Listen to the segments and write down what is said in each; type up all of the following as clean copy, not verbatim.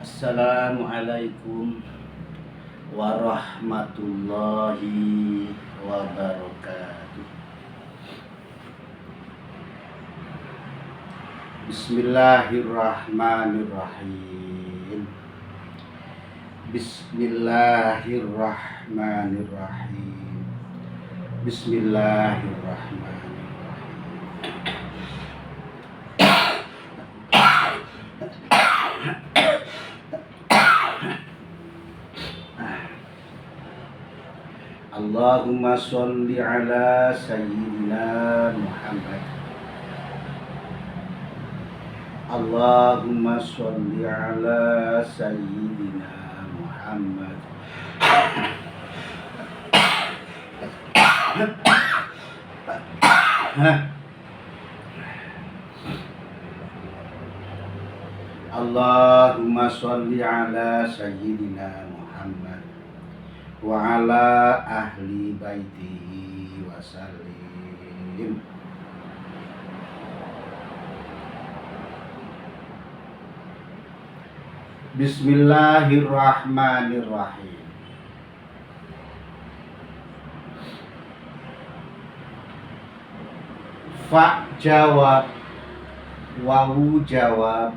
Assalamualaikum warahmatullahi wabarakatuh. Bismillahirrahmanirrahim. Bismillahirrahmanirrahim. Bismillahirrahmanirrahim. Allahumma sholli ala sayyidina Muhammad. Allahumma sholli ala sayyidina Muhammad. Allahumma sholli ala sayyidina Muhammad wa ala ahli baitihi wa sallim. Bismillahirrahmanirrahim. Fa jawab, wawu jawab,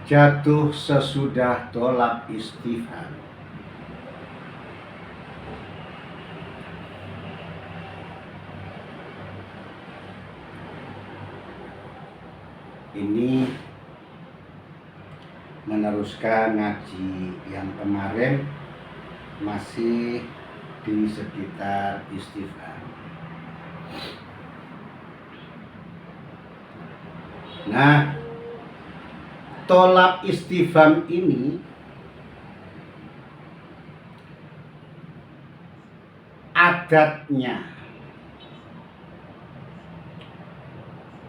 jatuh sesudah tolak istifham. Ini meneruskan ngaji yang kemarin, masih di sekitar istifham. Nah, tolak istifham ini adatnya,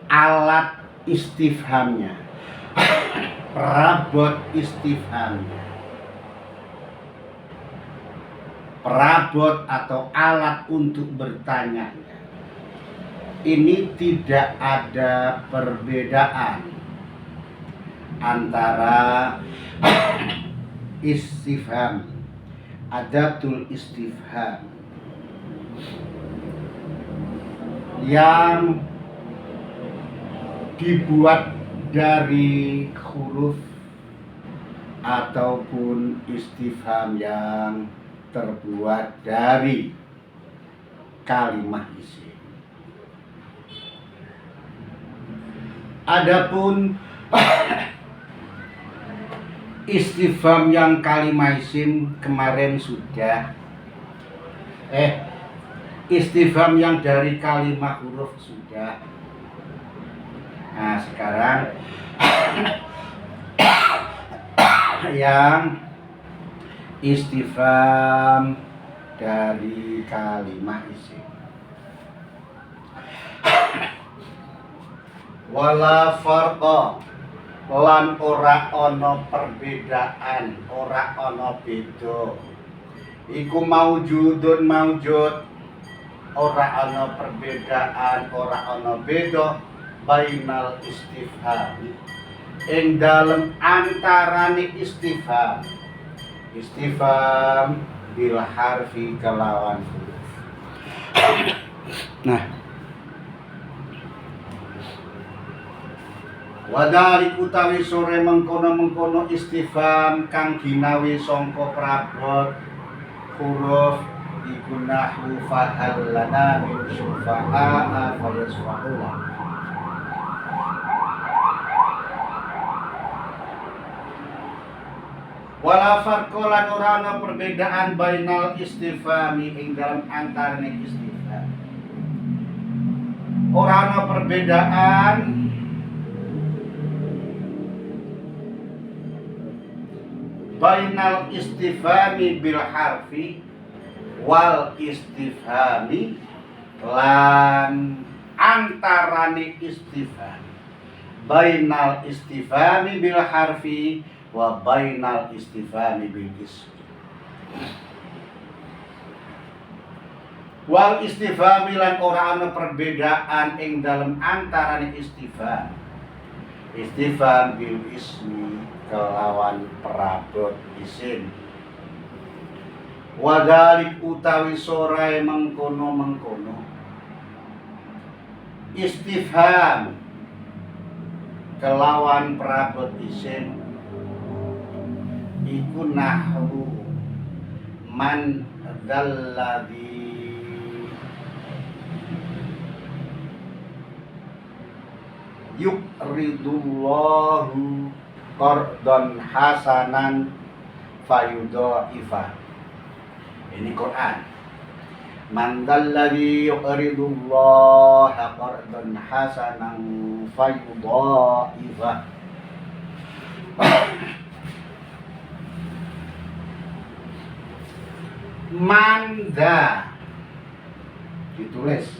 alat istifhamnya, perabot istifhamnya, perabot atau alat untuk bertanya, ini tidak ada perbedaan antara istifham, adatul istifham yang dibuat dari huruf ataupun istifham yang terbuat dari kalimat isim. Adapun istifham yang kalimat isim kemarin sudah, istifham yang dari kalimat huruf sudah. Nah, sekarang yang istifham dari kalimat isim. Wala farqa, lan ora ana perbedaan, ora ana beda. Iku maujudun maujud, ora ana perbedaan, ora ana beda bainal istifham, ing dalem antarane istifham. Istifham bil harfi kelawan huruf. Nah, wadari utawi sore mengkono-mengkono istifham kang ginawi sangka prabot huruf iku nahwu fahal lana min syufa'a fa yasfa'ula. Wala farqa lan ora ana perbedaan bainal istifhami ing dalam antarane istifham. Ora ana perbedaan bainal istifhami bil harfi wal istifhami lan antarane istifham. Bainal istifhami bil harfi wa bainal istifhami bil ism. Wal istifham lan ora ana perbedaan ing dalem antarané istifham. Istifham bil ismi kelawan perabot isim. Wadalik utawi sorai mengkono-mengkono. Istifham kelawan perabot isim iku nahwu man dzalladzi yuqridullahu qardan hasanan fayudha'ifa. Ini Quran. Man dzalladzi yuqridullaha qardan hasanan fayudha'ifa. Manda ditulis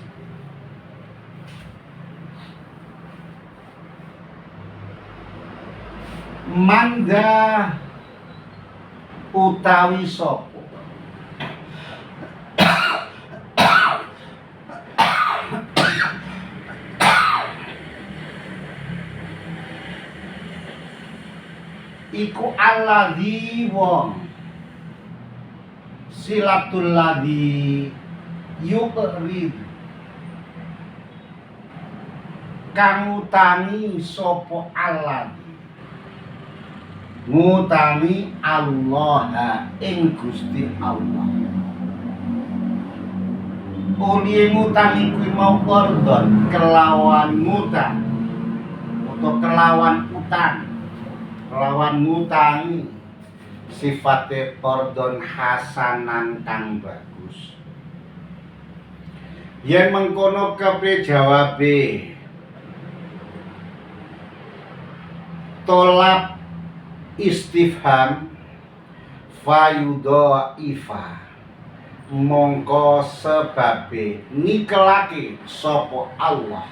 manda utawi sapa iku alladzi wong silatul ladzi yuqrid kang utangi sapa alladzi ngutangi Allah ing Gusti Allah. Uli ngutangi kuwi mau qardon kelawan ngutang utawa kelawan utang. Kelawan ngutangi sifate qardon hasanan kang bagus. Yen mengkono kepriye jawabe? Tolap istifham fayudha'ifa mongko sebabe nikelake sapa Allah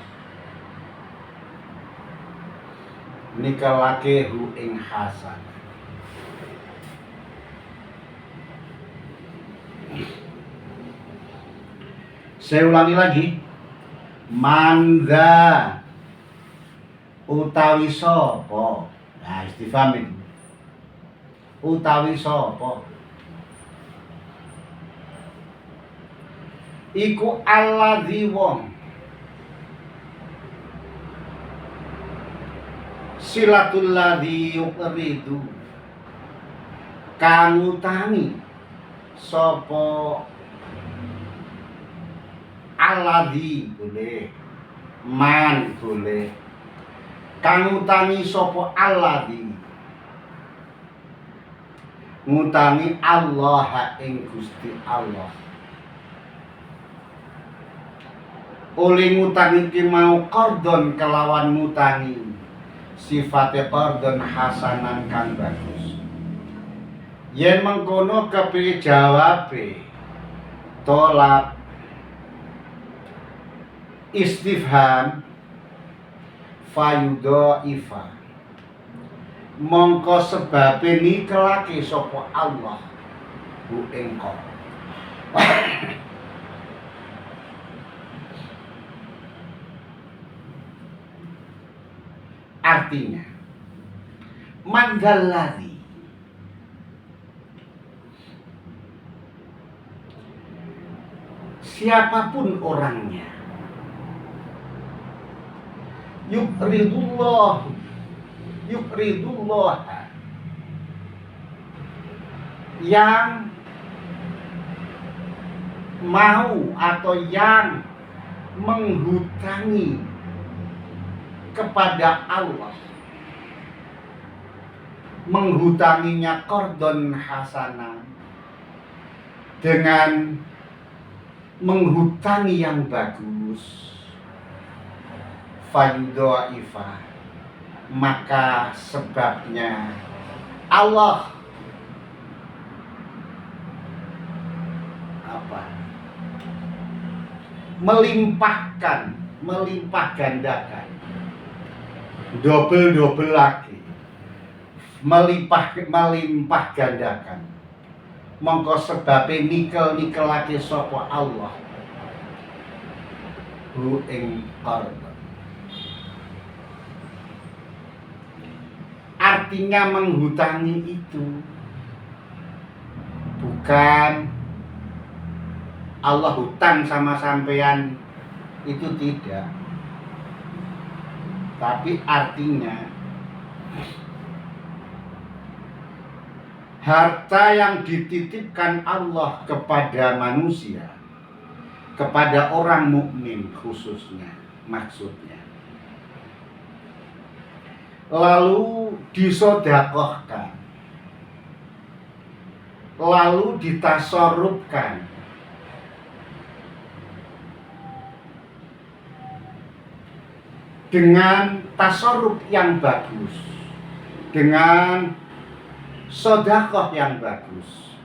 nikelake hu ing hasan. Saya ulangi lagi. Manda utawi sapa? Nah, istifham itu. Utawi sapa? Iku alladzi wong silatul ladzi yuqridu kang utangi sapa alladzi boleh man boleh kang utangi sapa alladzi ngutangi Allah ing Gusti Allah. Oleh ngutangi ki mau qardon kelawan ngutangi sifate qardon hasanan kang bagus. Yen mengkono kepriye jawabe? Tolak istifham fayudha'ifa mongko sebabe nikelake sapa Allah hu ing artinya mandalladi siapapun orangnya yuqridullah yang mau atau yang menghutangi kepada Allah, menghutanginya qardon hasanah dengan menghutangi yang bagus, fayudha'ifa maka sebabnya Allah melimpah gandakan double lagi melimpah gandakan mongko sebabe nikel-nikelake sapa Allah hu ing qarda. Artinya menghutangi itu bukan Allah hutang sama sampean, itu tidak. Tapi artinya harta yang dititipkan Allah kepada manusia, kepada orang mukmin khususnya maksudnya, lalu disodakohkan, lalu ditasarrufkan dengan tasarruf yang bagus, dengan sodakoh yang bagus,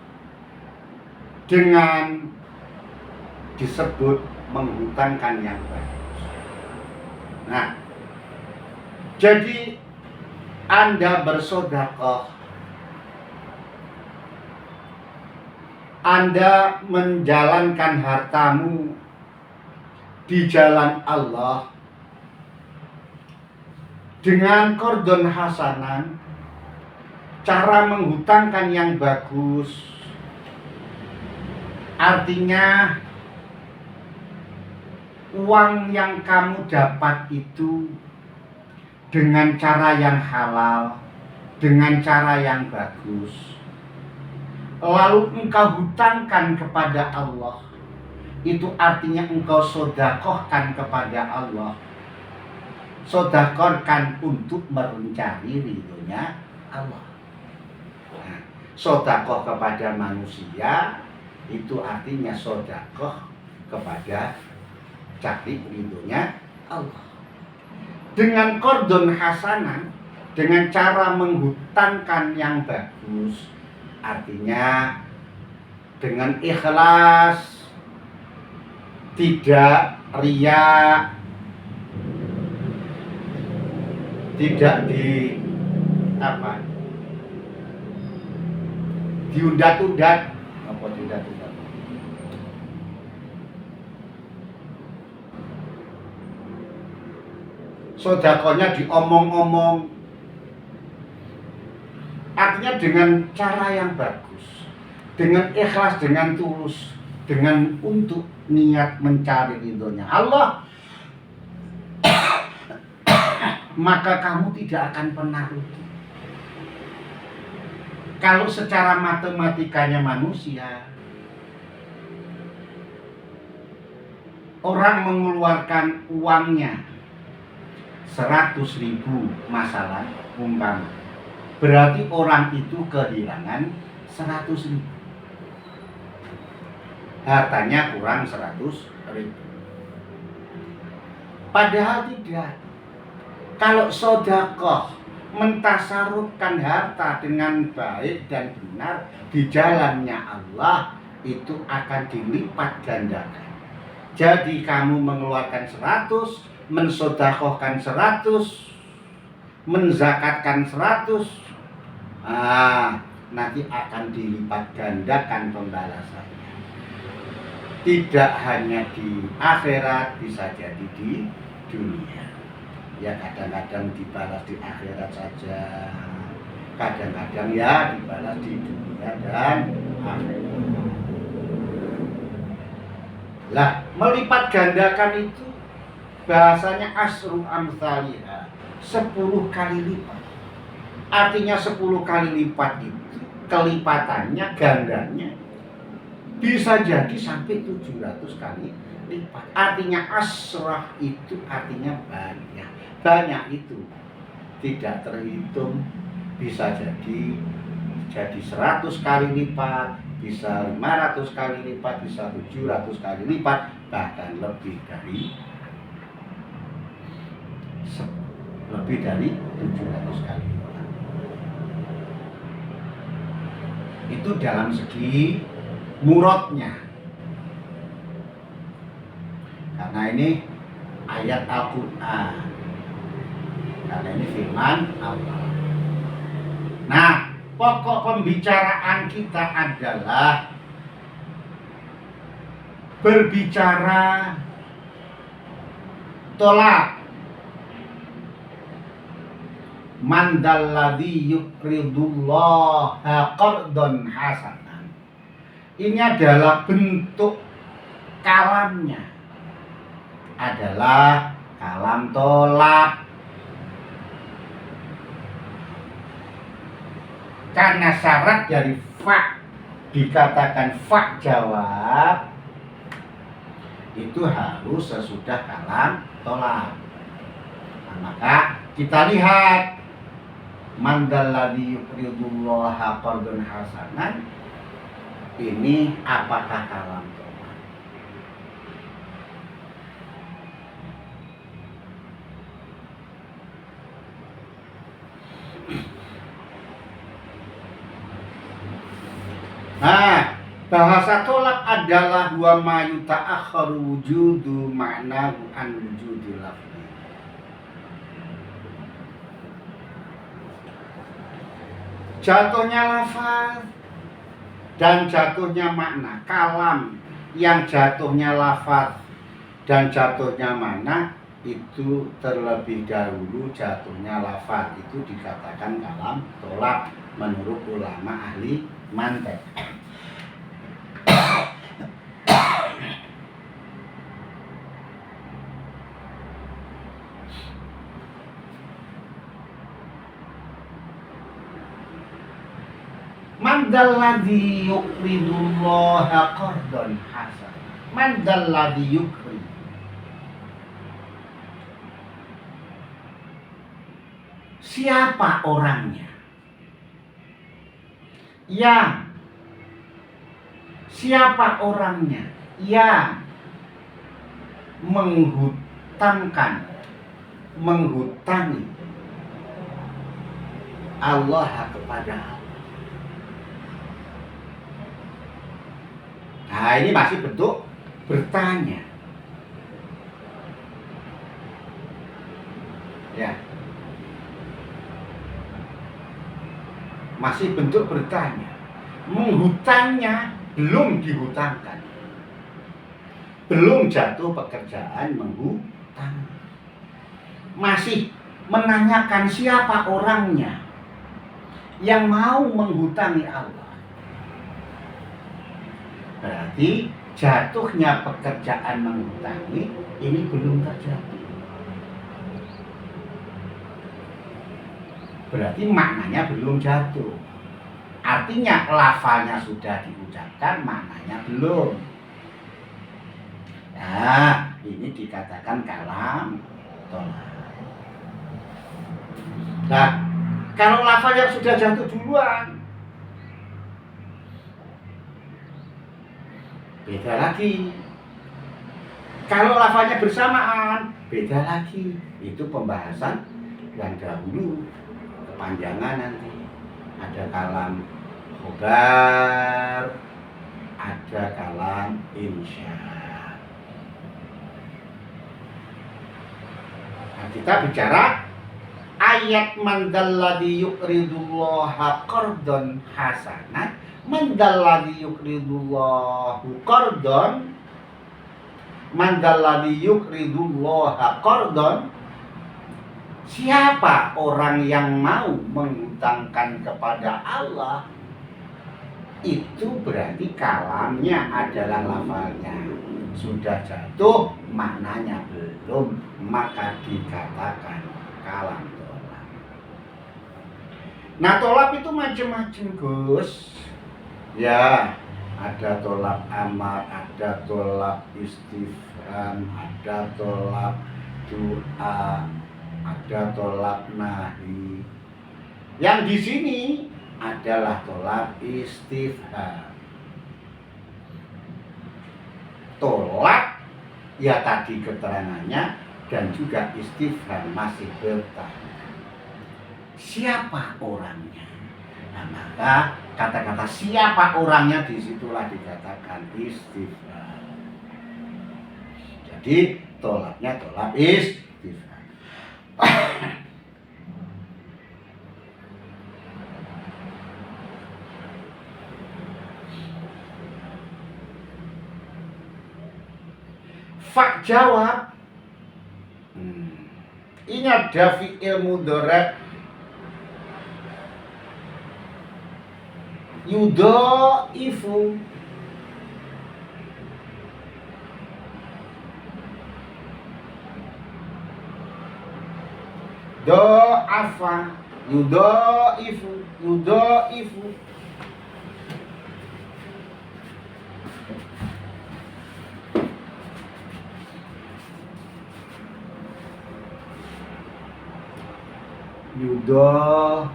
dengan disebut menghutangkan yang bagus. Nah, jadi Anda bersodakoh, Anda menjalankan hartamu di jalan Allah dengan qardon hasanan, cara menghutangkan yang bagus. Artinya uang yang kamu dapat itu dengan cara yang halal, dengan cara yang bagus, lalu engkau hutangkan kepada Allah. Itu artinya engkau sodakohkan kepada Allah, sodakorkan untuk mencari ridhonya Allah. Nah, sodakoh kepada manusia itu artinya sodakoh kepada cari ridhonya Allah. Dengan qardon hasanan, dengan cara menghutangkan yang bagus, artinya dengan ikhlas, tidak riya, tidak diundat-undat. Apa diundat-undat? Sodakonya diomong-omong. Artinya dengan cara yang bagus, dengan ikhlas, dengan tulus, dengan untuk niat mencari ridhonya Allah, maka kamu tidak akan pernah rugi. Kalau secara matematikanya manusia, orang mengeluarkan uangnya 100.000 masalah umpama, berarti orang itu kehilangan 100.000. Hartanya kurang 100.000. Padahal tidak. Kalau sodakoh mentasarufkan harta dengan baik dan benar di jalannya Allah, itu akan dilipat gandakan. Jadi kamu mengeluarkan 100, mensodakohkan 100, menzakatkan 100, nanti akan dilipat gandakan pembalasannya. Tidak hanya di akhirat, bisa jadi di dunia. Ya kadang-kadang dibalas di akhirat saja, kadang-kadang ya dibalas di dunia dan akhirat. Lah, melipat gandakan itu bahasanya asru amsalihah, 10 kali lipat. Artinya 10 kali lipat itu kelipatannya, gandanya bisa jadi sampai 700 kali lipat. Artinya asrah itu artinya banyak. Banyak itu tidak terhitung, bisa jadi 100 kali lipat, bisa 500 kali lipat, bisa 700 kali lipat, bahkan lebih dari 700 kali lipat. Itu dalam segi muradnya. Karena ini ayat Al-Quran, karena ini firman Allah. Nah, pokok pembicaraan kita adalah berbicara tolak. Man dalladzi yuqridullaha qardan hasanan. Ini adalah bentuk kalamnya, adalah kalam tolak. Karena syarat dari fa dikatakan fa jawab itu harus sesudah kalam tolak. Nah, maka kita lihat man dalladzi yuqridullaha qardan hasanan, ini apakah kalam tolak? Nah, bahasa tolak adalah wa ma yuta'akhkharu wujudu ma'nahu an wujudil lafzi. Jatuhnya lafaz dan jatuhnya makna. Kalam yang jatuhnya lafaz dan jatuhnya makna itu terlebih dahulu jatuhnya lafaz, itu dikatakan kalam tolak menurut ulama ahli mantiq. Man dalladzi yuqridullaha qardan hasan. Man dalladzi yuqrid. Siapa orangnya? Siapa orangnya yang menghutangi Allah kepada Allah. Nah, ini masih bentuk bertanya. Ya. Masih bentuk bertanya. Menghutangnya belum dihutangkan. Belum jatuh pekerjaan menghutang. Masih menanyakan siapa orangnya yang mau menghutangi Allah. Berarti jatuhnya pekerjaan menghutangi ini belum terjadi. Berarti maknanya belum jatuh. Artinya lafalnya sudah diucapkan, maknanya belum. Nah, ini dikatakan kalam tolak. Nah, kalau lafalnya sudah jatuh duluan, beda lagi. Kalau lafalnya bersamaan, beda lagi. Itu pembahasan yang dahulu, kepanjangan nanti. Ada kalam khobar, ada kalam insya. Nah, kita bicara ayat man dalladzi yuqridullaha qardan hasanan. Man dalladzi yuqridullahu qardan, man dalladzi yuqridullaha qardan, siapa orang yang mau menghutangkan kepada Allah, itu berarti kalamnya adalah lafalnya sudah jatuh, maknanya belum, maka dikatakan kalam tolak. Nah, tolak itu macam-macam, Gus. Ya, ada tolak amar, ada tolak istifham, ada tolak doa, ada tolak nahi. Yang di sini adalah tolak istifham. Tolak ya tadi keterangannya, dan juga istifham masih bertanya. Siapa orangnya? Nah, maka kata-kata siapa orangnya disitulah dikatakan istifham. Jadi tolaknya tolak istifham. Fa jawab. Ini ada fi'il mudhari' yudhaifu. Do'afa, yudhaifu, yudhaifu. Yudhaifu.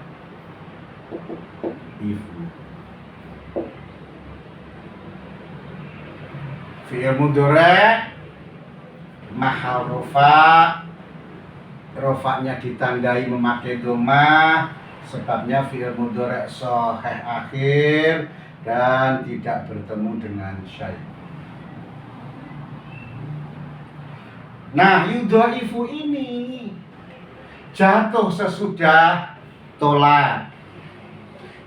Fi'il mudhari' mahal rofa, rofanya ditandai memakai dhamma, sebabnya fi'il mudhari' shahih akhir dan tidak bertemu dengan syai'. Nah, yudhaifu ini jatuh sesudah tolak,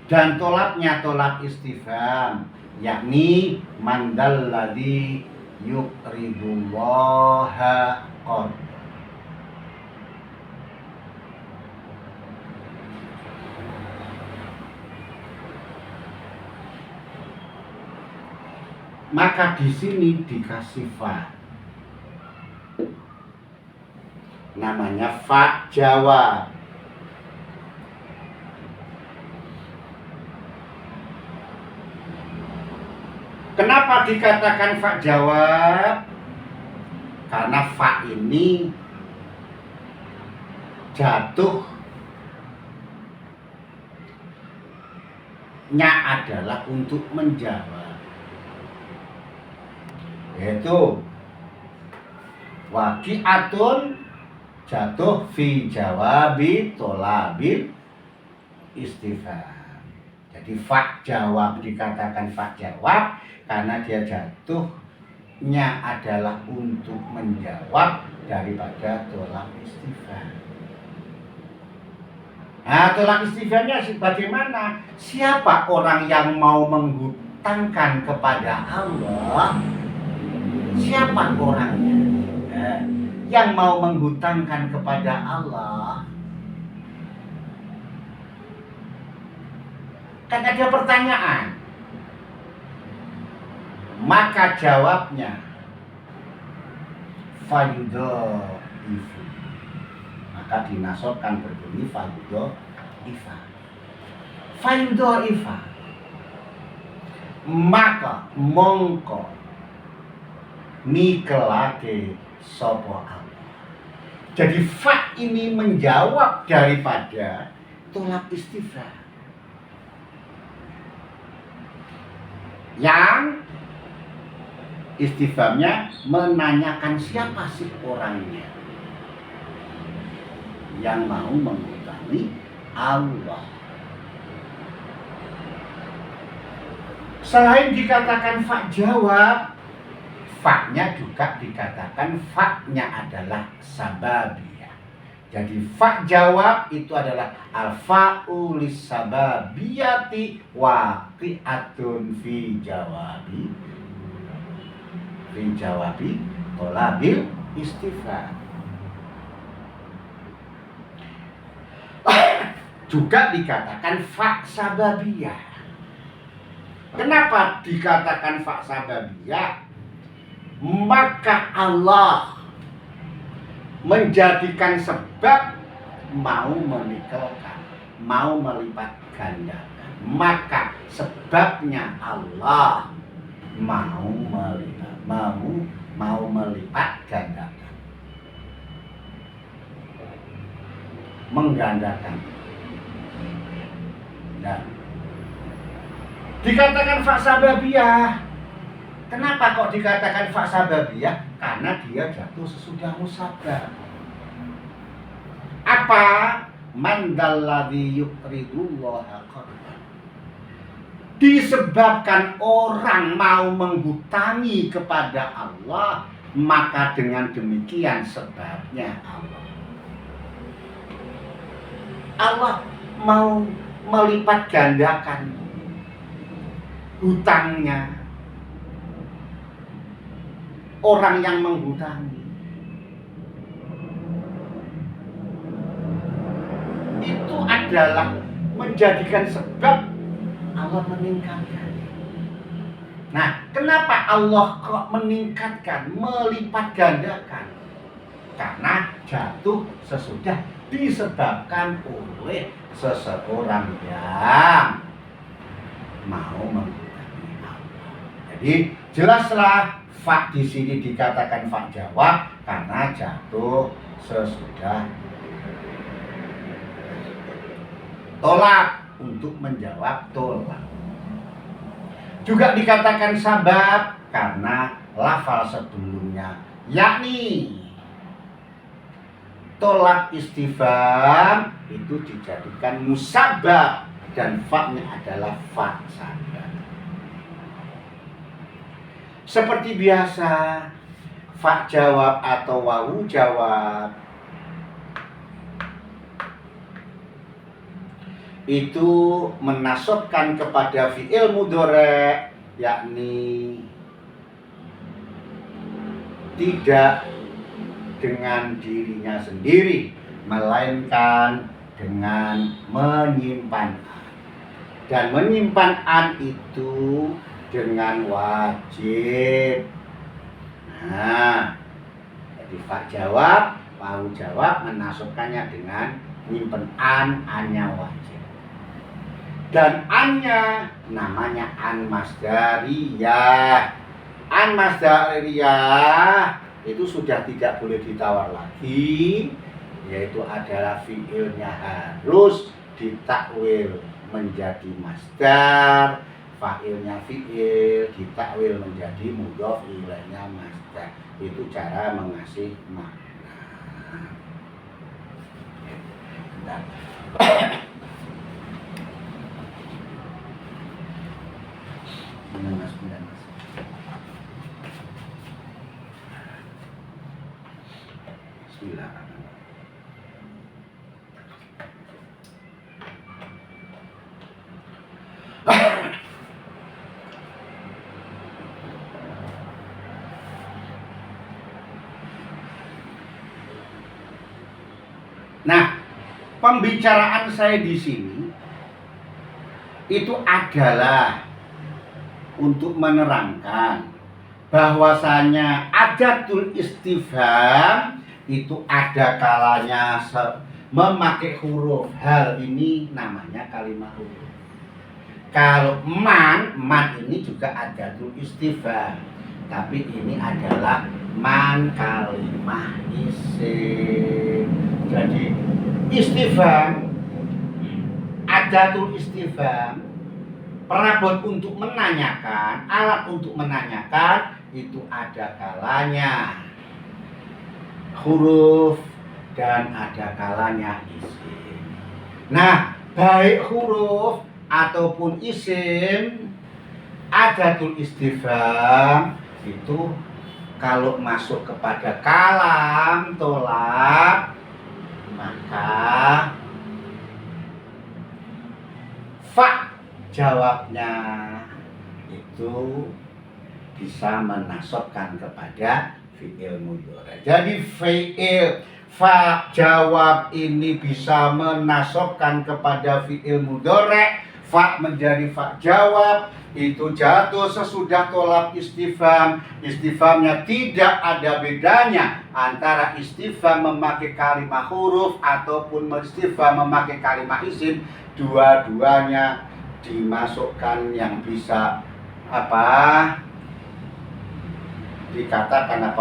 dan tolaknya tolak istifham, yakni man dalladzi yuqridullaha qard. Maka di sini dikasih fa, namanya fa jawab. Kenapa dikatakan fa jawab? Karena fa ini jatuhnya adalah untuk menjawab, yaitu waqi'atun jatuh fi jawabi tolabil istifham. Jadi fa jawab dikatakan fa jawab karena dia jatuhnya adalah untuk menjawab daripada tolak istifham. Nah, tolak istifhamnya bagaimana? Siapa orang yang mau menghutangkan kepada Allah? Siapa orangnya yang mau menghutangkan kepada Allah? Kan ada pertanyaan. Maka jawabnya fayudhaifu. Maka dinasobkan berbunyi fayudhaifa. Fayudhaifa. Maka mongko nikelake sapa Allah. Jadi fa ini menjawab daripada tolak istifham yang istifhamnya menanyakan siapa sih orangnya yang mau menghutangi Allah. Selain dikatakan fa jawab, fa-nya juga dikatakan fa-nya adalah sababiyah. Jadi fa jawab itu adalah al-fa'u lis-sababiyati waqi'atun fi jawabi tolabil istifham. Juga dikatakan fa sababiyah. Kenapa dikatakan fa sababiyah? Maka Allah menjadikan sebab mau menikelkan, mau melipat gandakan. Maka sebabnya Allah mau melipat gandakan, menggandakan. Nah, dikatakan fa sababiyah. Kenapa kok dikatakan fa sababiyah? Karena dia jatuh sesudah musabab. Apa? Man dalladzi yuqridullaha qardan. Disebabkan orang mau menghutangi kepada Allah, maka dengan demikian sebabnya Allah mau melipat gandakan hutangnya. orang yang menghutangi. Itu adalah menjadikan sebab Allah meningkatkan. Nah, kenapa Allah kok meningkatkan, melipat gandakan? Karena jatuh sesudah disebabkan oleh seseorang yang mau menghutangi Allah. Jadi jelaslah fa di sini dikatakan fa jawab karena jatuh sesudah tolak untuk menjawab tolak. Juga dikatakan sabab karena lafal sebelumnya, yakni tolak istifham itu dijadikan musabab dan fa-nya adalah fa sabab. Seperti biasa, fa jawab atau wawu jawab itu menasabkan kepada fi'il mudhari', yakni tidak dengan dirinya sendiri, melainkan dengan menyimpan an. Dan menyimpan an itu dengan wajib. Nah, jadi fa jawab, wawu jawab menasabkannya dengan menyimpan an, annya wajib. Dan annya namanya an masdariyah. An masdariyah itu sudah tidak boleh ditawar lagi, yaitu adalah fi'ilnya harus ditakwil menjadi masdar, fa'ilnya fi'il ditakwil menjadi mudhof ilaihnya masdar. Itu cara mengasih makna. Mas. Bismillahirrahmanirrahim. Nah, pembicaraan saya di sini itu adalah untuk menerangkan bahwasanya adatul istifham itu ada kalanya memakai huruf. Hal ini namanya kalimat huruf. Kalau man ini juga adatul istifham, tapi ini adalah man kalimah isim. Jadi istifham, adatul istifham, perabot untuk menanyakan, alat untuk menanyakan itu ada kalanya huruf dan ada kalanya isim. Nah, baik huruf ataupun isim, adatul istifham itu kalau masuk kepada kalam tolak, maka fa jawabnya itu bisa menasabkan kepada fi'il mudhari'. Jadi fi'il fa jawab ini bisa menasabkan kepada fi'il mudhari'. Fa menjadi fa jawab itu jatuh sesudah tolak istifham. Istifhamnya tidak ada bedanya antara istifham memakai kalimat huruf ataupun istifham memakai kalimat isim. Dua-duanya dimasukkan yang bisa dikatakan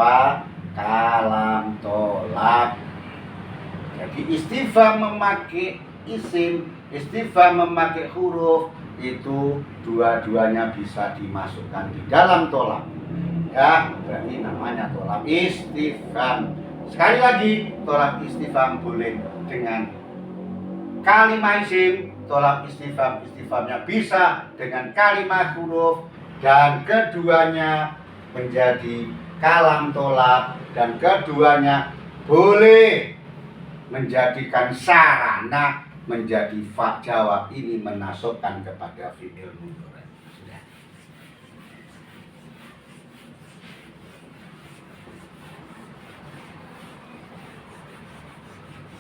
kalam tolak. Jadi istifham memakai isim, istifham memakai huruf itu dua-duanya bisa dimasukkan di dalam tolak. Ya, berarti namanya tolak istifham. Sekali lagi, tolak istifham boleh dengan kalimat isim, tolak istifham, istifhamnya bisa dengan kalimat huruf, dan keduanya menjadi kalam tolak, dan keduanya boleh menjadikan sarana menjadi fa jawab ini menasabkan kepada fi'il mudhari'.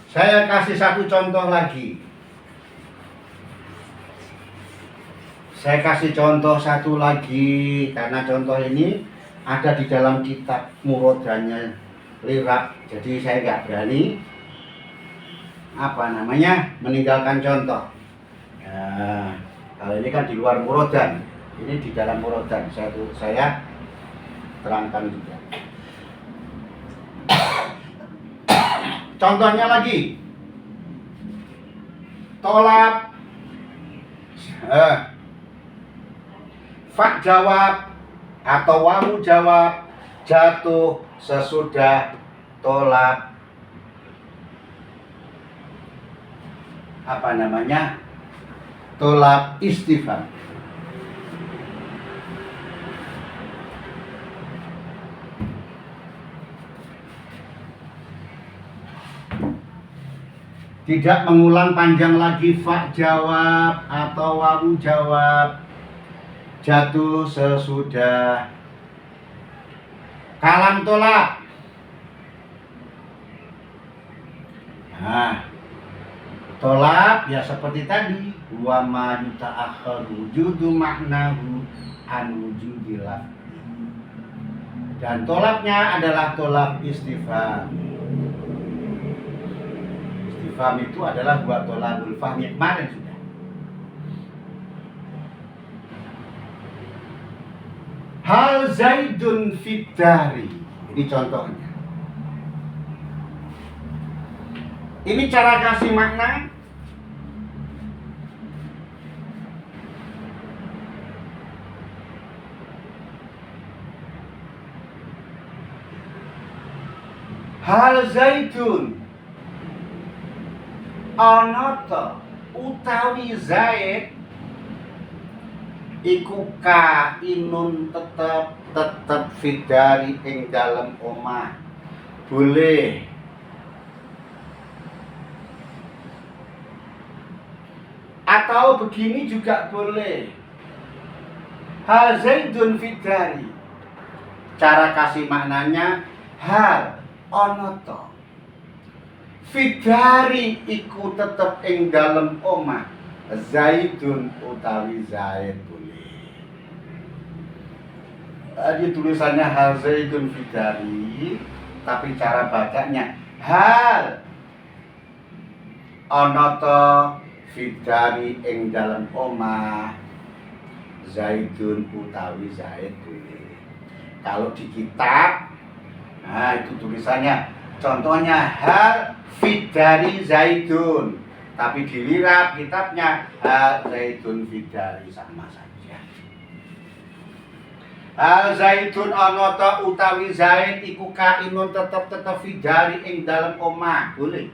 Saya kasih satu contoh lagi. Saya kasih contoh satu lagi, karena contoh ini ada di dalam kitab Murodanya Lirab. Jadi saya nggak berani meninggalkan contoh. Nah, kalau ini kan di luar Murodan, ini di dalam Murodan. Saya terangkan juga. Contohnya lagi, tolak, fa jawab atau wawu jawab jatuh sesudah tolak tolak istifham. Tidak mengulang panjang lagi fa jawab atau wawu jawab jatuh sesudah kalam tolak. Nah, tolak ya seperti tadi, wa ma yuta'akhkharu wujudu maknahu an wujudillah. Dan tolaknya adalah tolak istifham. Istifham itu adalah buat tolakul fahmi kemarin sudah. Hal Zaidun fitari. Ini contohnya. Ini cara kasih makna. Hal Zaidun Onoto utawi Zaid iku kainun tetep fidari ing dalem omah. Boleh. Atau begini juga boleh. Hal Zaidun fidari. Cara kasih maknanya hal onoto fidari iku tetep ing dalem omah Zaidun utawi Zaid. Tadi tulisannya hal Zaidun fidari, tapi cara bacanya hal onoto fidari ing dalem omah Zaidun utawi Zaid boleh. Kalau di kitab, nah itu tulisannya, contohnya hal fidari Zaidun, tapi di Lirab kitabnya hal Zaidun fidari, sama saja. Hal Zaidun onoto utawi Zaid iku kainun tetep fidari ing dalem omah boleh.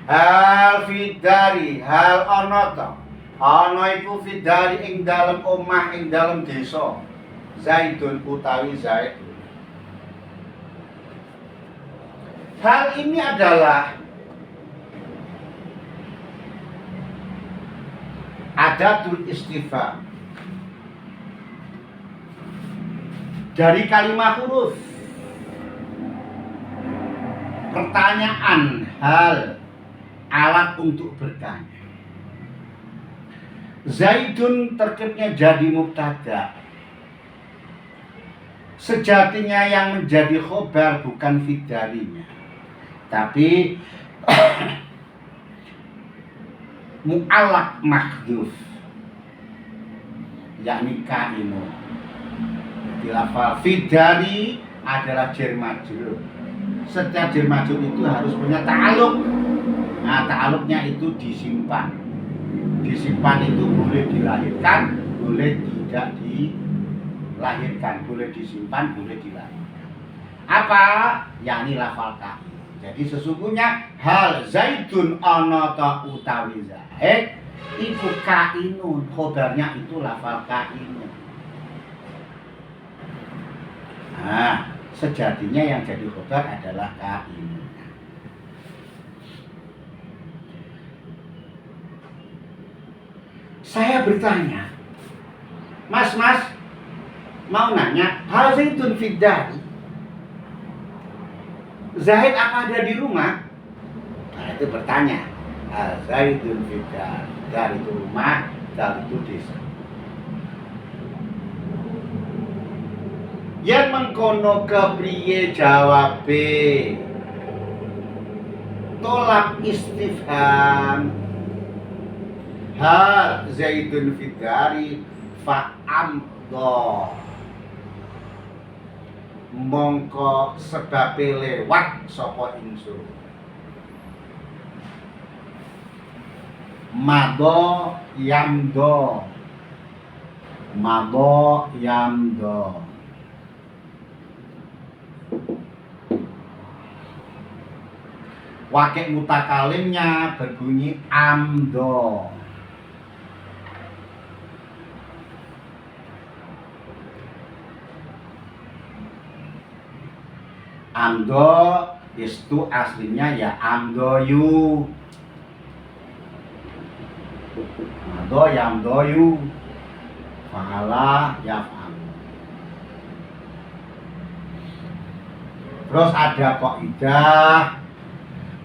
Hal fidari hal onoto ono iku fidari ing dalem omah ing dalem desa Zaidun utawi Zaid. Hal ini adalah adatul istifham dari kalimat huruf pertanyaan, hal alat untuk bertanya. Zaidun terkibnya jadi mubtada. Sejatinya yang menjadi khobar bukan fidarinya, tapi mu'allaq mahdhuf, yakni kainu. Di lafal fidari adalah jar majrur. Setiap jar majrur itu harus punya ta'alluq. Nah, ta'alluqnya itu disimpan. Disimpan itu boleh dilahirkan, boleh tidak dilahirkan, boleh disimpan, boleh dilahirkan. Apa? Yakni lafal ka. Jadi sesungguhnya hal Zaidun onoto utawi Zaid iku kainun, khobarnya itu lafal kainun. Nah, sejatinya yang jadi khobar adalah kainun. Saya bertanya, Mas, mau nanya, hal Zaidun fidari, Zaid apa ada di rumah? Nah itu bertanya, Zaidun fidar, dar itu rumah, dar itu desa. Yen mengkono kepriye jawabe? Tolak istifham. Hal Zaidun fidari fa'amdo. Mongko sebabe lewat sapa ingsun. Mado yamdo. Mado yamdo. Wakil mutakalimnya berbunyi amdo. Amdo itu aslinya ya amdoyu. Amdo ya amdoyu. Fa'ala ya fa'alu. Terus ada kaidah,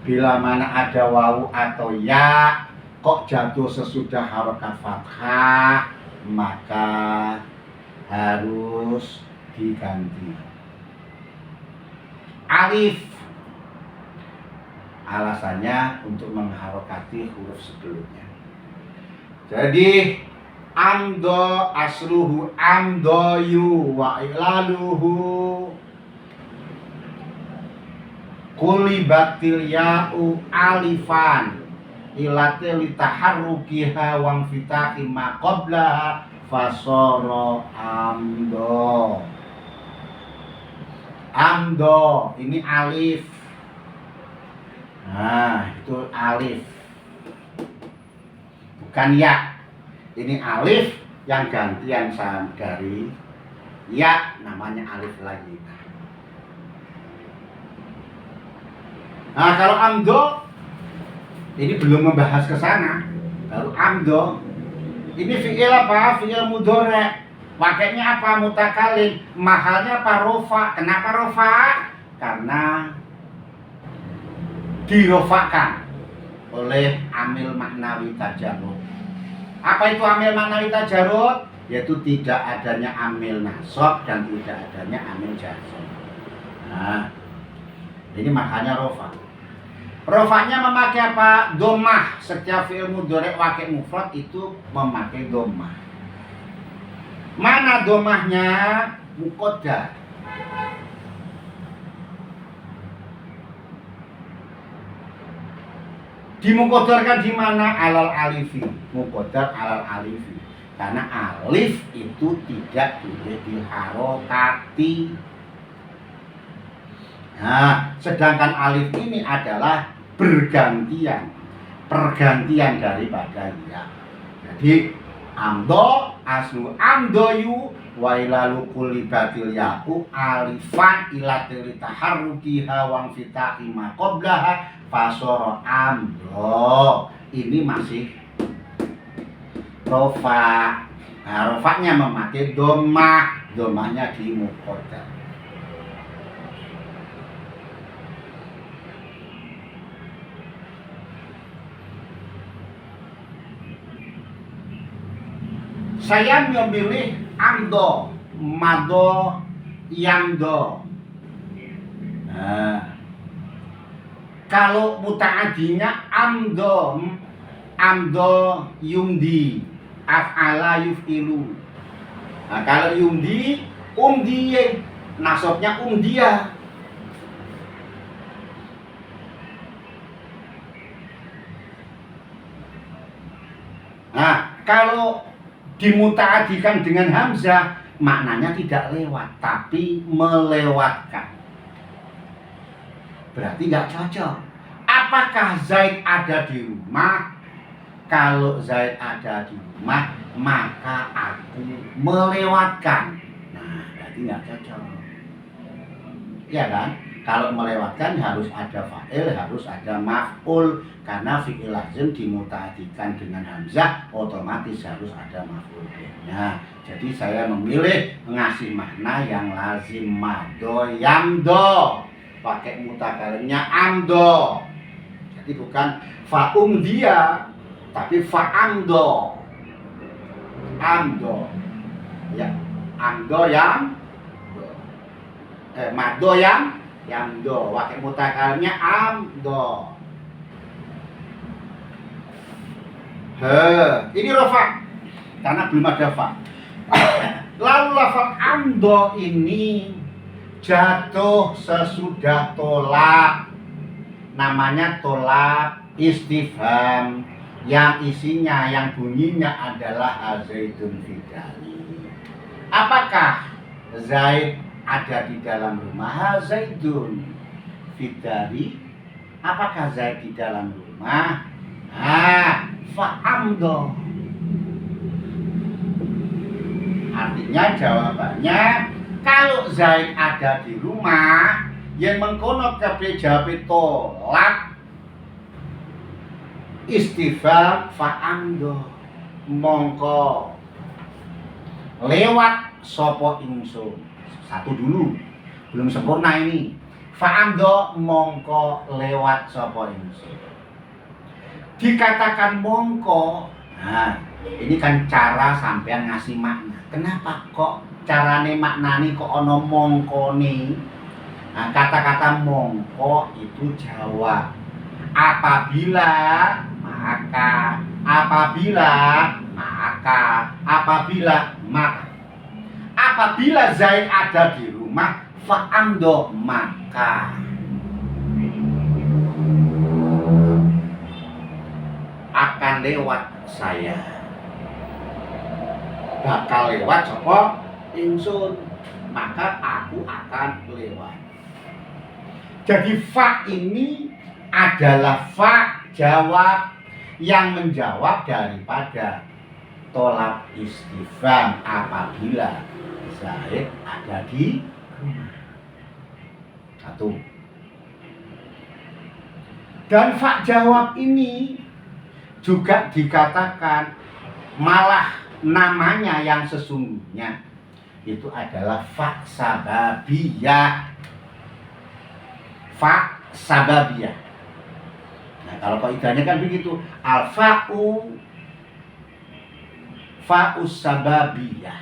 bila mana ada wawu atau ya kok jatuh sesudah harokat fathah, maka harus diganti alif. Alasannya untuk mengharokati huruf sebelumnya. Jadi amdo asluhu amdoyu wa ilaluhu kulibatil ya'u alifan ilate litaharrukiha wang fitahi ma qablaha fasoro amdo. Amdo ini alif. Nah itu alif, bukan ya. Ini alif yang gantian dari ya, namanya alif lagi. Nah kalau amdo ini belum membahas ke sana. Baru amdo ini fi'il apa? Fi'il mudhari'. Pakainya apa? Mutakalim. Mahalnya apa? Rofa. Kenapa rofa? Karena dirofakan oleh amil maknawi tajarrud. Apa itu amil maknawi tajarrud? Yaitu tidak adanya amil nasab dan tidak adanya amil jazm. Nah, ini makanya rofa. Rofanya memakai apa? Domah. Setiap fi'il mudhari' wakil mufrad itu memakai domah. Mana domahnya? Muqaddar. Dimuqaddarkan di mana? Alal alifi. Muqaddar alal alifi. Karena alif itu tidak boleh diharokati. Nah, sedangkan alif ini adalah bergantian, pergantian daripada ya. Jadi amdo aslu amdoyu wa ilalu kulibatil ya'u alifan ilatil taharrukiha wang fitahi ma qablaha fasoro amdo. Ini masih rofa. Nah, rofanya memakai domah. Domahnya di muqaddar. Saya memilih amdo, mado, yamdo. Nah, kalau mutaadinya amdo, amdo yumdi, af'ala yuf'ilu. Nah, kalau yumdi, umdiye, nasabnya umdia. Nah, kalau dimutaadikan dengan hamzah, maknanya tidak lewat, tapi melewatkan. Berarti nggak cocok. Apakah Zaid ada di rumah? Kalau Zaid ada di rumah, maka aku melewatkan. Nah, berarti nggak cocok. Iya kan? Kalau melewatkan harus ada fa'il, harus ada maf'ul. Karena fi'il lazim dimutaadikan dengan hamzah, otomatis harus ada maf'ulnya. Jadi saya memilih mengasih makna yang lazim, mado, yamdo. Pakai mutakalimnya amdo. Jadi bukan fa'umdiya, tapi fa'amdo. Amdo. Ya, amdo yang mado yang yamdo. Wakil mutakalimnya amdo. Ini rofa karena belum ada fa. Lalu lafal amdo ini jatuh sesudah tolak. Namanya tolak istifham yang isinya, yang bunyinya adalah Zaidun Fidari. Apakah Zaid ada di dalam rumah? Zaidun Fidari. Apakah Zaid di dalam rumah? Fa'amdo. Artinya jawabannya, kalau Zaid ada di rumah, yang mengkono kabeh jawabe tolak istifham fa'amdo, mongko lewat sopo ingsun. Satu dulu, belum sempurna ini. Fa'amdo mongko lewat sopo ingsun. Dikatakan mongko, nah ini kan cara sampean ngasih makna. Kenapa kok carane maknani kok ono mongko nih? Nah, kata-kata mongko itu jawab. Apabila maka, apabila maka, apabila maka. Apabila Zaid ada di rumah, fa'amdo maka akan lewat saya. Bakal lewat sapa ingsun, maka aku akan lewat. Jadi fa ini adalah fa jawab yang menjawab daripada tolak istifham apabila Zaid ada di rumah. Satu. Dan fa jawab ini juga dikatakan malah namanya yang sesungguhnya itu adalah fa sababiyah. Fa sababiyah. Nah, kalau kaidahnya kan begitu, al-fa'u fa'us sababiyah.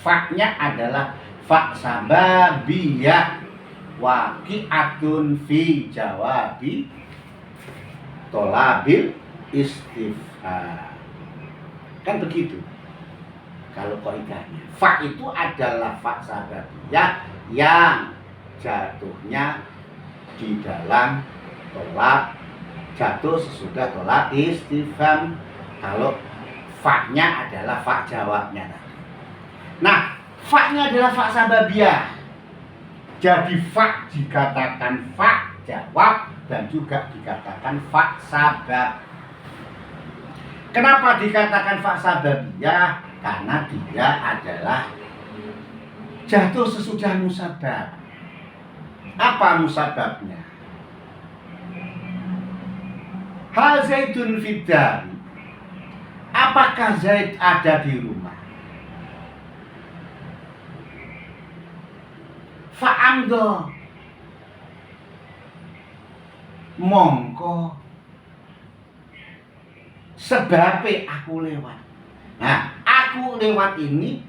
Fa-nya adalah fa sababiyah, waqi'atun fi jawabi tolabil istifham. Kan begitu. Kalau kaidahnya, fa itu adalah fa sababiyah yang jatuhnya di dalam tolak, jatuh sesudah tolak istifham. Kalau fa-nya adalah fa jawabnya tadi. Nah, fa-nya adalah fa sababiyah. Jadi fa dikatakan fa jawab dan juga dikatakan fa sabab. Kenapa dikatakan fa sababiyah? Karena dia adalah jatuh sesudah musabab. Apa musababnya? Hal Zaidun Fidari. Apakah Zaid ada di rumah? Fa'amdo mongko sebabe aku lewat. Nah, aku lewat ini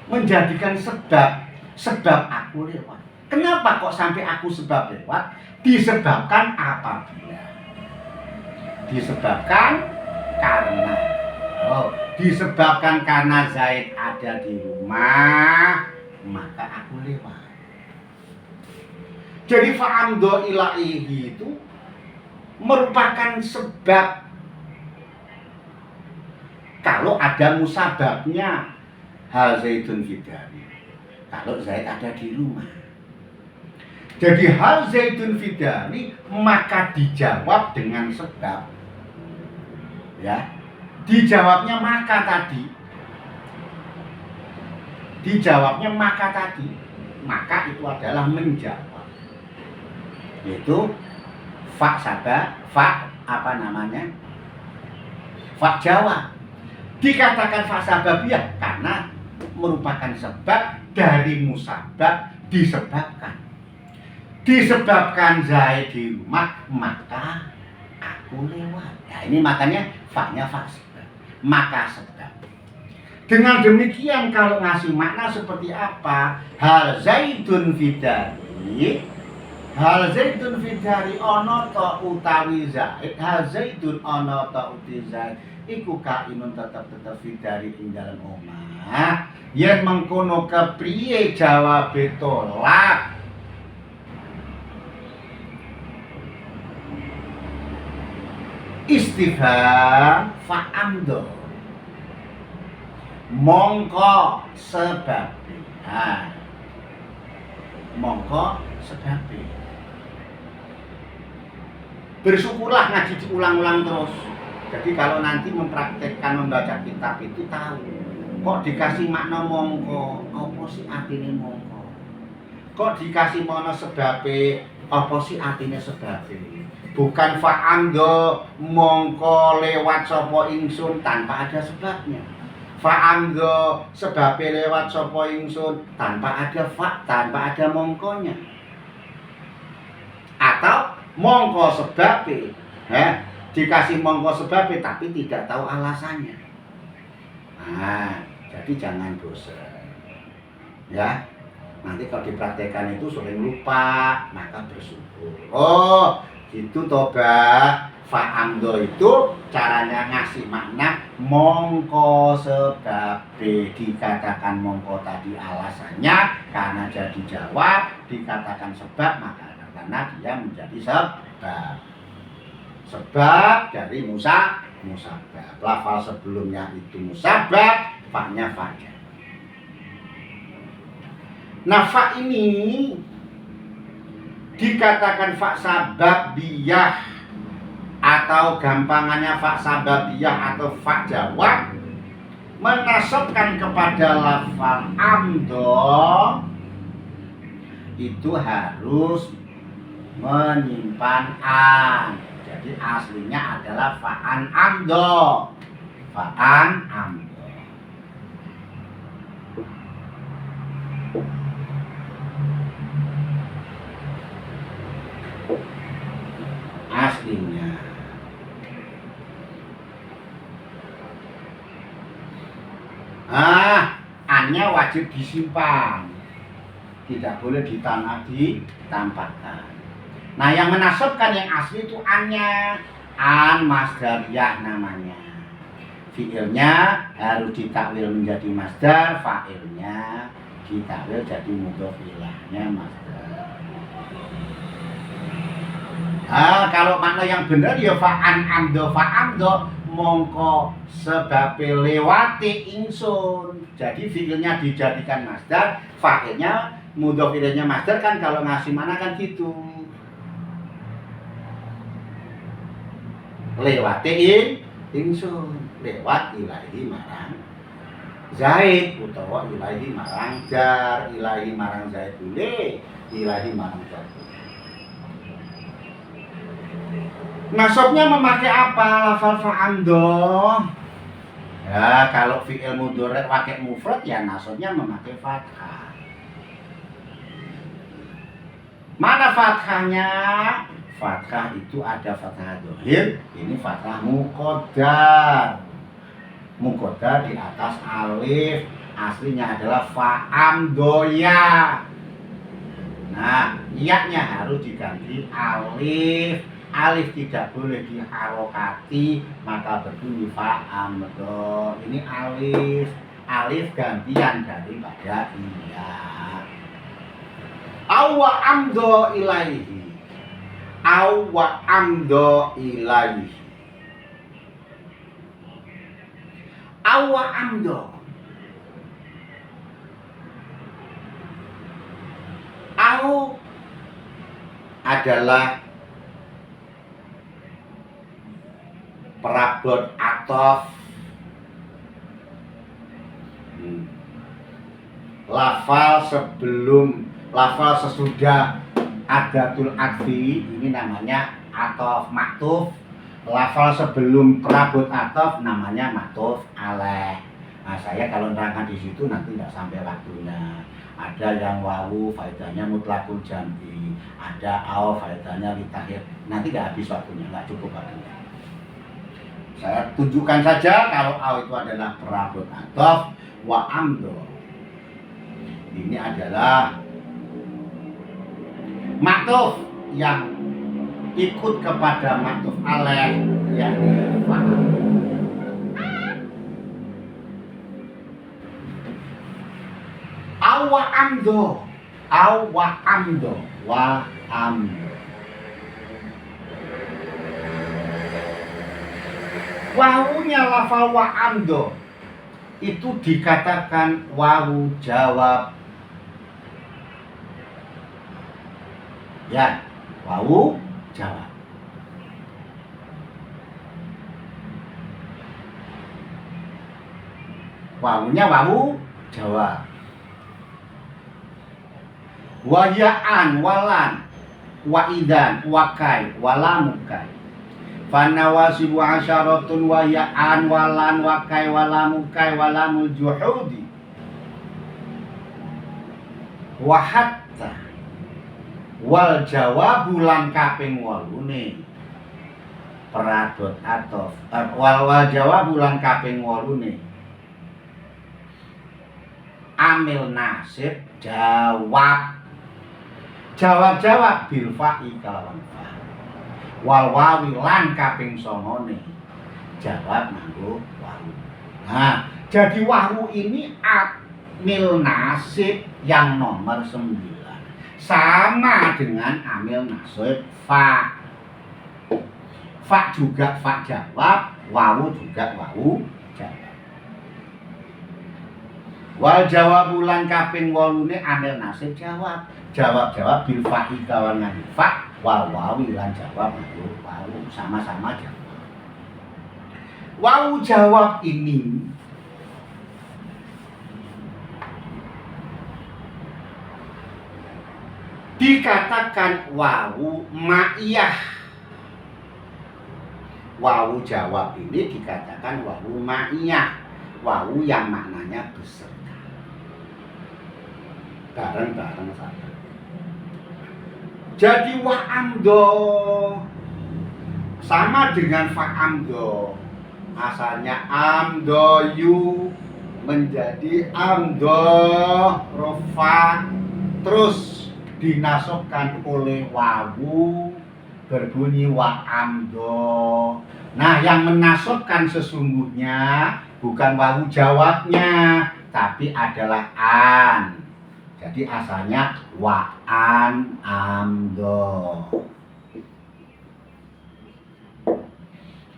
menjadikan sebab aku lewat. Kenapa kok sampai aku sebab lewat? Disebabkan apabila. Disebabkan karena Zaid ada di rumah, maka aku lewat. Jadi fa'amdo ilaihi itu merupakan sebab. Kalau ada musababnya, hal Zaidun Fidari. Kalau Zaid ada di rumah. Jadi hal Zaidun Fidari maka dijawab dengan sebab. Ya, dijawabnya maka tadi. Dijawabnya maka tadi. Maka itu adalah menjawab. Yaitu fa sabab, fa apa namanya? Fa jawab. Dikatakan fa sababiyah karena merupakan sebab dari musabab disebabkan. disebabkan Zaid di rumah maka aku lewat. Nah ini makanya faknya fak sebab, maka sebab. Dengan demikian kalau ngasih makna seperti apa? Hal Zaidun fidari, hal Zaidun fidari ono to utawi Zaid, hal Zaidun ono to uti Zaid iku kainun tetep fidari ing dalam omah. Yen mengkono kepriye jawabe tolak? Istifham fa'amdo mongko sebab. Nah, mongko sebab. Bersyukurlah ngaji diulang-ulang terus. Jadi kalau nanti mempraktekkan membaca kitab itu tahu kok dikasih makna mongko, apa sih artinya mongko? Kok dikasih makna sebabe, apa sih artinya sebabe? Bukan fa'amdo mongko lewat sapa ingsun tanpa ada sebabnya. Fa'amdo sebabe lewat sapa ingsun tanpa ada tanpa ada mongkonya. Atau mongko sebabe, dikasih mongko sebabe tapi tidak tahu alasannya. Nah, jadi jangan bosan. Ya. Nanti kalau dipraktekkan itu sering lupa, maka bersyukur. Oh, gitu toba. Fa'amdo itu caranya ngasih makna mongko sebabe, dikatakan mongko tadi alasannya karena jadi jawab, dikatakan sebab maka karena dia menjadi sebab dari musabab. Lafal sebelumnya itu musabab, faknya fajar. Nah, fa ini dikatakan fa sababiyah atau gampangannya fa sababiyah atau fa jawab menasabkan kepada lafal amdo itu harus menyimpan an. Jadi aslinya adalah fa'an amdo. Fa'an amdo. Aslinya. Annya wajib disimpan. Tidak boleh ditampakkan. Nah, yang menasabkan yang asli itu annya. An masdariyah namanya. Fi'ilnya harus ditakwil menjadi masdar, fa'ilnya ditakwil jadi mudhof ilaihinya masdar. Kalau makna yang benar ya fa'an amdo fa'amdo mongko sebabe lewati ingsun. Jadi fi'ilnya dijadikan masdar, fa'ilnya mudhof ilaihinya masdar kan kalau ngasih mana kan gitu. Lewati ingsun, lewat ilaihi marang Zaid utawa ilaihi marang jar, ilaihi marang Zaid boleh, ilaihi marang jar. Nasabnya memakai apa? Lafal fa'amdo. Ya, kalau fi'il mudhari' pakai mufrad ya nasabnya memakai fathah. Mana fathahnya? Fathah itu ada fathah dhahir, ini fathah muqaddar. Muqaddar di atas alif, aslinya adalah fa'amdoya. Nah, iyanya harus diganti alif. Alif tidak boleh diharokati, maka berbunyi fa'amdo. Ini alif. Alif gantian daripada iya. Awa amdo ilaihi. Awa amdo ilaihi. Awa amdo. Au adalah perabot atof. Lafal sebelum, lafal sesudah adatul atfi ini namanya atof maktuf. Lafal sebelum perabot atof namanya maktuf alaih. Nah, saya kalau nerangkan di situ nanti nggak sampai waktunya. Ada yang wawu faedahnya mutlakul jam'i, ada au faedahnya litakhir. Nanti nggak habis waktunya, nggak cukup waktunya. Saya tunjukkan saja kalau au itu adalah perabot athof wa amdo. Ini adalah maktuf yang ikut kepada maktuf alaih yang fa'al. Wa amdo, wa amdo, wa amdo. Wawunya lafal wa amdo itu dikatakan wawu jawab. Ya, wawu jawab. Wawunya wawu jawab. Wayaan, walan, waidan, wakai, walamukai. Fanawasibu asyaratun wayaan, walan, wakai, walamukai, walamul juhudi. Wahatta wal jawabu lan kaping 8 peradot atof wal jawabu lan kaping 8 amil nasib jawab bil fa'i kalawan fa. Wal wawi lan kaping 9 jawab nganggo wawu. Nah, jadi wawu ini amil nasib yang nomor 9 sama dengan amil nasib fa. Fa juga fa jawab, wawu juga wawu jawab. Wal jawabu lan kaping 8 amil nasib jawab. Jawab bil fa'i kawan nganggo fa, wal wawi lan jawab nganggo wawu, sama-sama jawab. Wawu jawab ini dikatakan wawu ma'iyah. Wawu jawab ini dikatakan wawu ma'iyah, wawu yang maknanya beserta. Bareng-bareng saja. Jadi wa amdo sama dengan fa amdo. Asalnya amdo yu menjadi amdo rofa, terus dinasabkan oleh wawu berbunyi wa amdo. Nah, yang menasabkan sesungguhnya bukan wawu jawabnya, tapi adalah an. Jadi asalnya wa an amdo.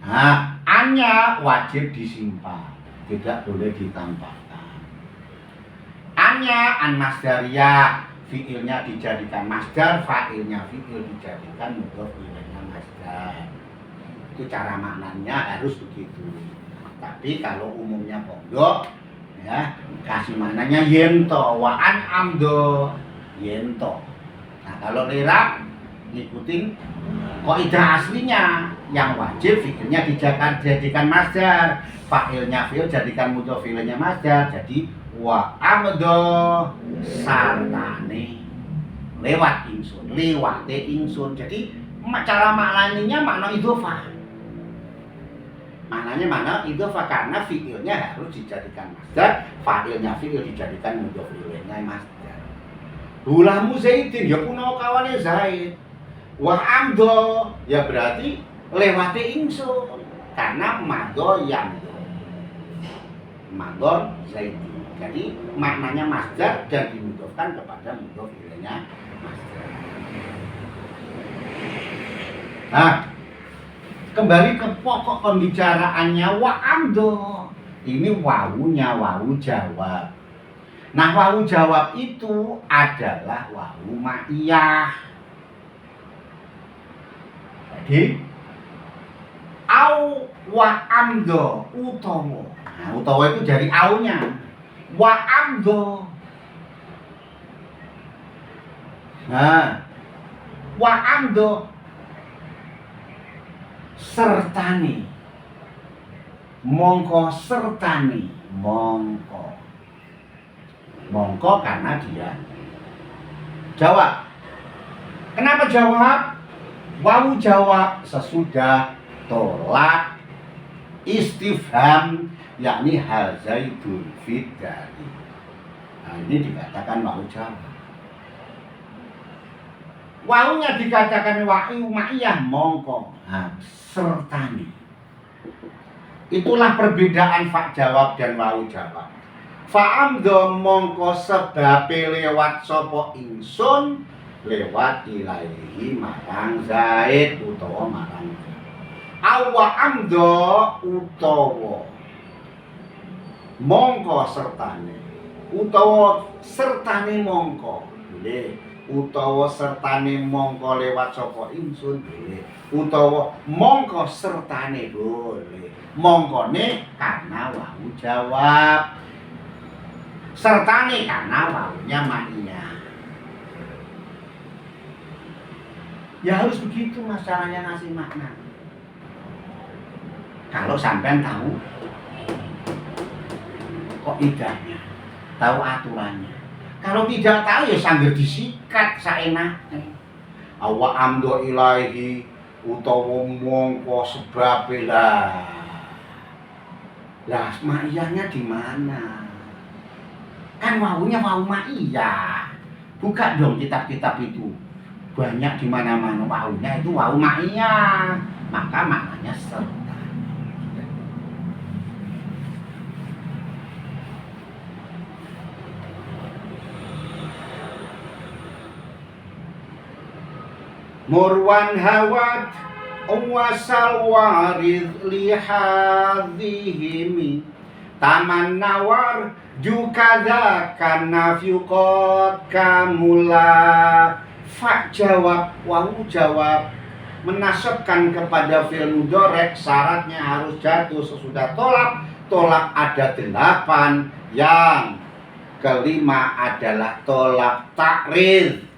Nah, annya wajib disimpan, tidak boleh ditambahkan. Annya an masdariyah, fiilnya dijadikan masdar, fa'ilnya fiil dijadikan mudhof ilaihnya masdar. Itu cara maknanya harus begitu. Tapi kalau umumnya pondok, ya kasih maknanya yento, wa an amdo yento. Nah, kalau lirab ngikutin kaidah aslinya, yang wajib fiilnya dijadikan masdar, fa'ilnya fiil jadikan mudhof ilaihnya masdar. Jadi wa amdo sartane lewat ingsun, lewate ingsun. Jadi cara maknanya makna idhofah. Maknanya mana idhofah karena fiilnya harus dijadikan masdar, fa'ilnya fiil dijadikan mudhof ilaihnya masdar. Hulamu Zaidin ya kuno kawane Zaid. Wa amdo ya berarti lewate ingsun karena mado yang mado Zaidin. Jadi maknanya masdar dan dimudhofkan kepada mudhof ilaihnya masdar. Nah, kembali ke pokok pembicaraannya wa amdo. Ini wawunya wawu jawab. Nah, wawu jawab itu adalah wawu ma'iyah. Jadi au wa amdo utawa. Nah, utawa itu dari aunya. Wa amdo. Nah, wa amdo sertani, mongko sertani mongko. Mongko karena dia jawab. Kenapa jawab? Wawu jawab sesudah tolak istifham, yakni hal zaidun fidari. Nah, ini dikatakan wawu jawab. Wawunya dikatakan wawu ma'iyah mongko. Nah, sertani. Itulah perbedaan fa jawab dan wawu jawab. Fa'amdo mongko sebabe lewat sapa ingsun lewat ilaihi marang Zaid utawa marang awa amdo utawa mongko sertane utawa sertane mongko boleh, utawa sertane mongko lewat sapa ingsun boleh, utawa mongko sertane boleh. Mongkone karena wawu jawab, sertane karena wawunya ma'iyah. Ya harus begitu masalahnya ngasih makna. Kalau sampean tahu kok idahnya, tahu aturannya. Kalau tidak tahu ya sambil disikat saenake. Awa amdo ilahi utawa mongko sebabe lah. Lah ma'iyahnya di mana? Kan wawunya wawu ma'iyah. Buka dong kitab-kitab itu. Banyak di mana-mana wawunya itu wawu ma'iyah. Maka maknanya serta. Murwan hawat wasal warid lihadhihimi taman nawar jukada kana fiqat kamula. Fa jawab, wawu jawab menasabkan kepada fi'il mudhari', syaratnya harus jatuh sesudah tolak. Tolak ada 8, yang kelima adalah tolak takrir.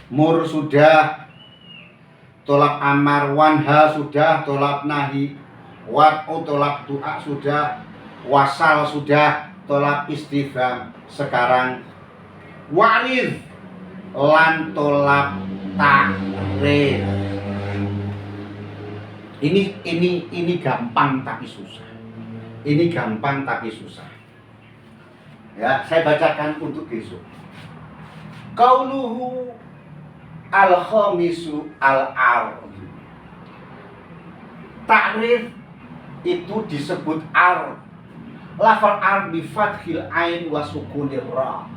Mur sudah, tolak amar, wanha sudah, tolak nahi, wad'u tolak du'a sudah, wasal sudah, tolak istifham. Sekarang warid lan tolak takrir. Ini gampang tapi susah. Ini gampang tapi susah. Ya, saya bacakan untuk besok. Qauluhu al-khamisu al-ardu. Takrif itu disebut ar. Lafal ar bi fathil ain wa sukunir ra.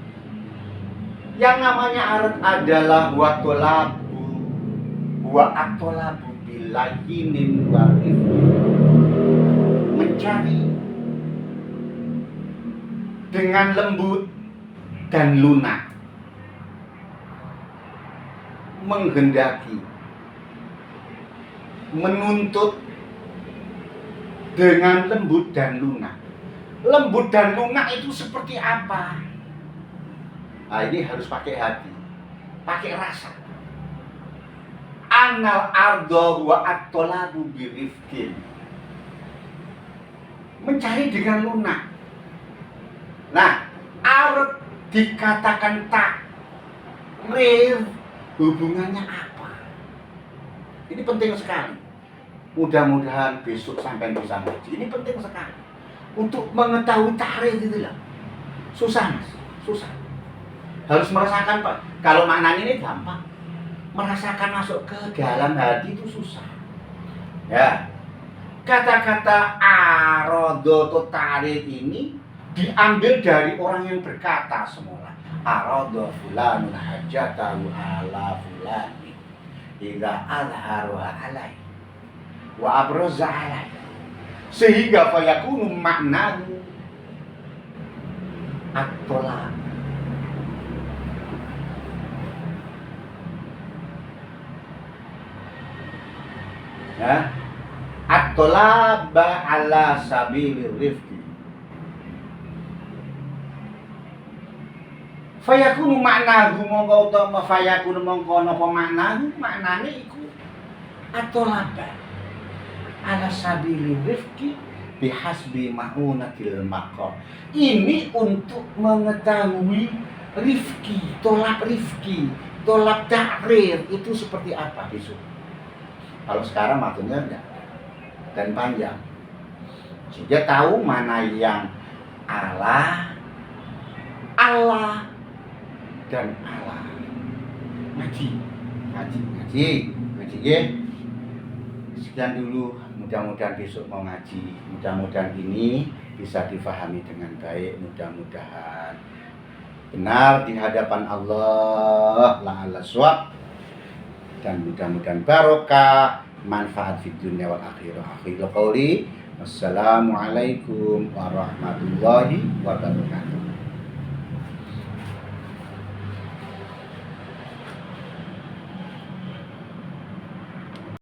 Yang namanya ar adalah wa tolabu wa atolabu bilayinin wa mencari dengan lembut dan lunak, menghendaki, menuntut dengan lembut dan lunak. Lembut dan lunak itu seperti apa? Nah, ini harus pakai hati, pakai rasa. Anal ardo wa at-tolabu birifkin. Mencari dengan lunak. Nah, arab dikatakan takrir, hubungannya apa? Ini penting sekali. Mudah-mudahan besok sampai bisa ngaji. Ini penting sekali untuk mengetahui takrir itu lah. Susah mas, susah. Harus merasakan Pak. Kalau maknanya ini gampang. Merasakan masuk ke dalam hati itu susah. Ya. Kata-kata arodo atau takrir ini diambil dari orang yang berkata semula. Arodo fulanun hajatahu ala fulani idza azharuha alai wa abraza alai, sehingga fayakunu maknahu at-tolak. Ya, at-tolaba ala sabili rifqi. Fayakunu maknahu mongko utawa fayakunu mongko napa maknahu, maknane iku at-tolaba ala sabili rifqi, bihasbi ma'unatil maqam. Ini untuk mengetahui tolak takrir itu seperti apa besok. Kalau sekarang maksudnya enggak dan panjang. Sehingga tahu mana yang Allah dan Allah. Ngaji ya. Sekian dulu, mudah-mudahan besok mau ngaji, mudah-mudahan ini bisa difahami dengan baik, mudah-mudahan benar di hadapan Allah la'alla shawab, dan mudah-mudahan barokah, manfaat di dunia wal akhirah. Akhirul qauli, wassalamualaikum warahmatullahi wabarakatuh.